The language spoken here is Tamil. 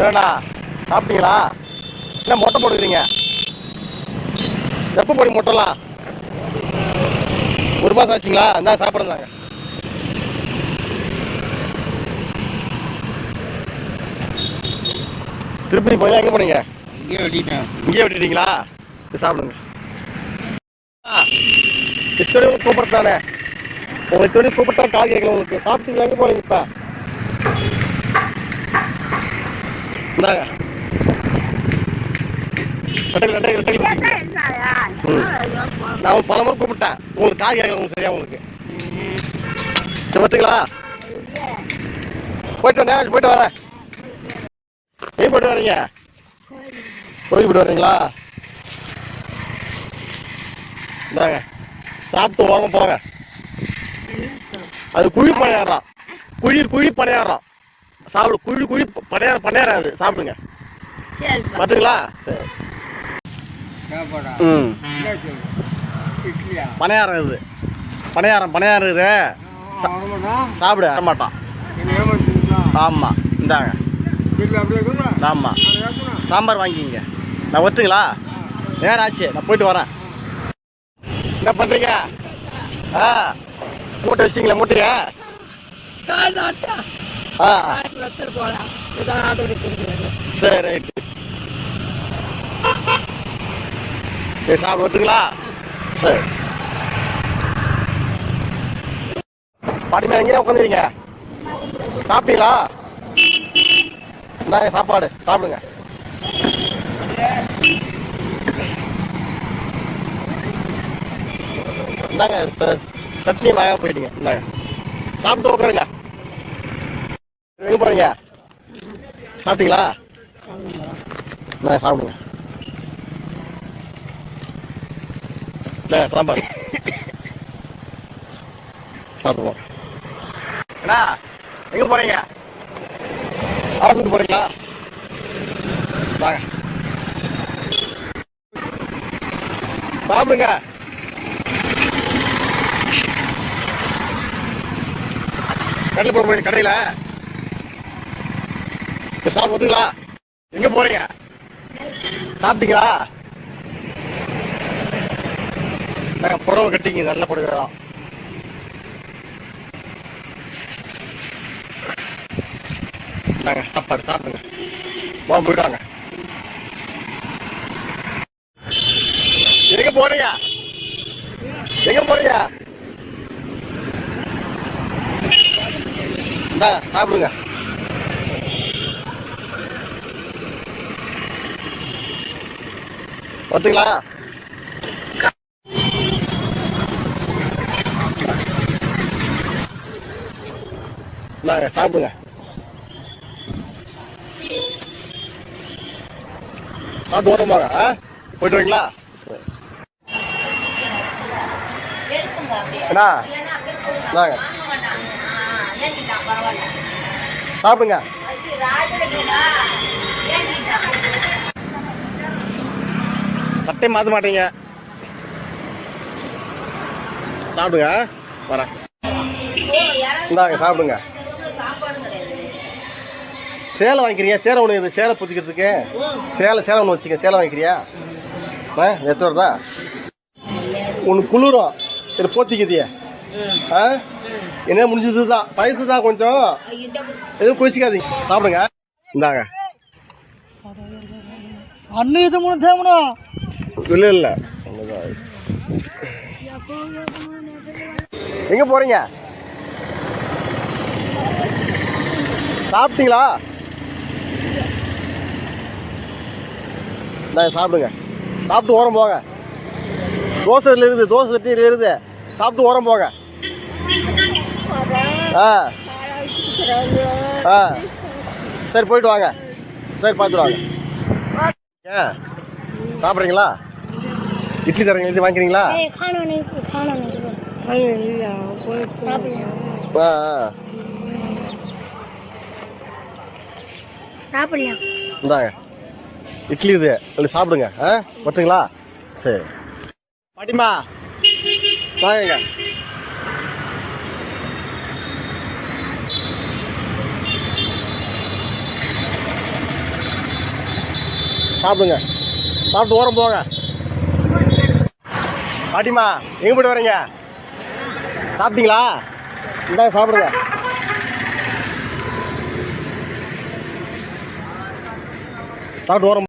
ஏடா சாப்பிட்டீங்களா? என்ன மொட்டை போடுறீங்க? எப்போ போடி மொட்டைலாம்? ஒரு மாதம் ஆச்சுங்களா? இந்தா சாப்பிட்றாங்க. திருப்பதி போய் எங்கே போனீங்க? இங்கேயே வெட்டிட்டீங்களா? சாப்பிடுங்க. இத்தனையும் கூப்பிட்றானே உங்களுக்கு, இத்தனையும் கூப்பிட்டா கால் கேட்கல உங்களுக்கு. சாப்பிட்டு எங்கே போனீங்க இப்போ? இந்தாங்க நான் பல முறை கூப்பிட்டேன், உங்களுக்கு கால் கேட்கல உங்களுக்கு. சரியா உங்களுக்கு சரி பார்த்துங்களா? போயிட்டு வரேன், போயிட்டு வரேன். எங்கே போயிட்டு வரீங்க? கோயில் போயிட்டு வரீங்களா? இந்தாங்க சாப்பிட்டு வாங்க போங்க. அது குழி பணியாரம், குழி பணியாரம். சாப்பிடு, குழி பணியாரம் அது சாப்பிடுங்க. பார்த்துங்களா? சரி. பணியாரம் இது, பணியாரம் இது சாப்பிடு. மாட்டான். ஆமாம் இந்தாங்க. ஆமாம் சாம்பார் வாங்கிக்கிங்க. நான் ஒத்துங்களா? நேரம் ஆச்சு, நான் போயிட்டு வரேன். என்ன பண்ணுறீங்க? மூட்டை வச்சிட்டீங்களா? மூட்டையா? சரி ரைட்டு. சரி சாப்பிட ஒத்துங்களா? சரி. பாட்டிமா எங்கேயா உட்காந்துருங்க? சாப்பிட்டீங்களா? இந்தாங்க சாப்பாடு, சாப்பிடுங்க. இந்தாங்க சட்னி வாங்க போயிட்டீங்க. இந்தாங்க சாப்பிட்டு உட்காருங்க. எங்கே போறீங்க? சாப்பிட்டீங்களா? சாப்பிடுங்க. சாம்பார் சாப்பிடுவோம். அண்ணா எங்கே போறீங்க? ஆஃபீஸுக்கு போறீங்களா? வாங்க சாப்பிடுங்க. கடையில் போக போறீங்க? கடையில் சாப்பிடுங்களா? எங்கே போறீங்க? சாப்பிட்டீங்களா? நாங்கள் புடவை கட்டிங்க, நல்ல புடவை தான். நாங்கள் சாப்பாடு சாப்பிடுங்க. போயிடுவாங்க. எங்கே போறீங்க? எங்கே போறீங்க? இந்தாங்க சாப்பிடுங்க. பார்த்துங்களா? இந்தாங்க சாப்பிடுங்க. சாப்பிட்டு ஓரமாக போயிட்டு வரீங்களா? அண்ணா இந்தாங்க சாப்பிடுங்க. சட்டை மாற்ற மாட்டீங்க. சாப்பிடுங்க. வரேன். இந்தாங்க சாப்பிடுங்க. சேலை வாங்கிக்கிறியா? சேலை ஒன்று இது, சேலை பொத்திக்கிறதுக்கு சேலை ஒன்று வச்சுக்க. சேலை வாங்கிக்கிறியா? எத்தனை வருதா? ஒன்று குளிரும், இது போத்திக்குதியா? என்ன முடிஞ்சது தான், வயசு தான் கொஞ்சம், எதுவும் குளிச்சிக்காதீங்க. சாப்பிடுங்க. இந்தாங்க. இல்லை இல்லை எங்க போறீங்க? சாப்பிட்டீங்களா? சாப்பிடுங்க. சாப்பிட்டு ஓரம் போங்க. தோசை இருக்குது, தோசை சட்டி இருக்குது. சாப்பிட்டு ஓரம் போங்க. சரி போயிட்டு வாங்க. சரி பார்த்துட்டு வாங்க. சாப்பிட்றீங்களா? இட்லி தரீங்க, இட்லி வாங்கிக்கிறீங்களா? சாப்பிடலாம். இந்தாங்க இட்லி இது, சாப்பிடுங்க. ஒட்டுங்களா? சரி. பாட்டிமா வாங்க. சாப்பிடுங்க. சாப்பிட்டு ஓரம் போங்க. பாட்டிமா எங்கே போய்ட்டு வரீங்க? சாப்பிட்டீங்களா? இந்தாங்க சாப்பிடுங்க. சாப்பிட்டு ஓரம்